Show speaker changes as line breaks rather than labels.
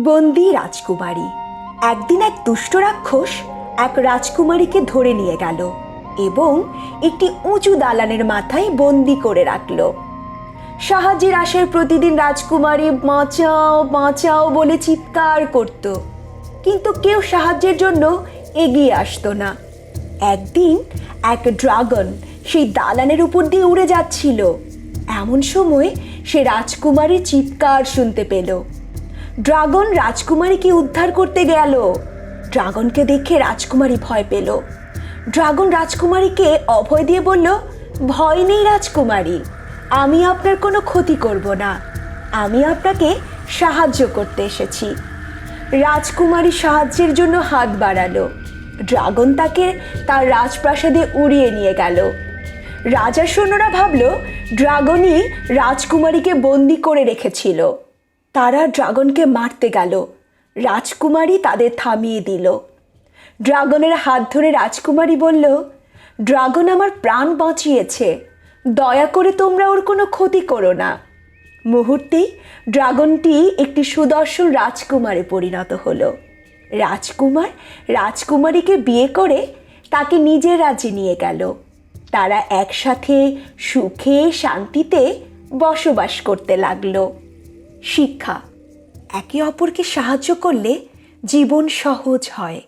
বন্দি রাজকুমারী। একদিন এক দুষ্ট রাক্ষস এক রাজকুমারীকে ধরে নিয়ে গেল এবং একটি উঁচু দালানের মাথায় বন্দি করে রাখল। সাহায্যের আশায় প্রতিদিন রাজকুমারী বাঁচাও বাঁচাও বলে চিৎকার করত, কিন্তু কেউ সাহায্যের জন্য এগিয়ে আসতো না। একদিন এক ড্রাগন সেই দালানের উপর দিয়ে উড়ে যাচ্ছিল। এমন সময় সে রাজকুমারীর চিৎকার শুনতে পেল। ড্রাগন রাজকুমারীকে উদ্ধার করতে গেল। ড্রাগনকে দেখে রাজকুমারী ভয় পেল। ড্রাগন রাজকুমারীকে অভয় দিয়ে বলল, ভয় নেই রাজকুমারী, আমি আপনার কোনো ক্ষতি করব না, আমি আপনাকে সাহায্য করতে এসেছি। রাজকুমারী সাহায্যের জন্য হাত বাড়ালো। ড্রাগন তাকে তার রাজপ্রাসাদে উড়িয়ে নিয়ে গেল। রাজার সৈন্যরা ভাবল ড্রাগনই রাজকুমারীকে বন্দি করে রেখেছিল। তারা ড্রাগনকে মারতে গেল। রাজকুমারী তাদের থামিয়ে দিল। ড্রাগনের হাত ধরে রাজকুমারী বলল, ড্রাগন আমার প্রাণ বাঁচিয়েছে, দয়া করে তোমরা ওর কোনো ক্ষতি করো না। মুহূর্তেই ড্রাগনটি একটি সুদর্শন রাজকুমারে পরিণত হলো। রাজকুমার রাজকুমারীকে বিয়ে করে তাকে নিজের রাজ্যে নিয়ে গেল। তারা একসাথে সুখে শান্তিতে বসবাস করতে লাগলো। শিক্ষা: একে অপরকে সাহায্য করলে জীবন সহজ হয়।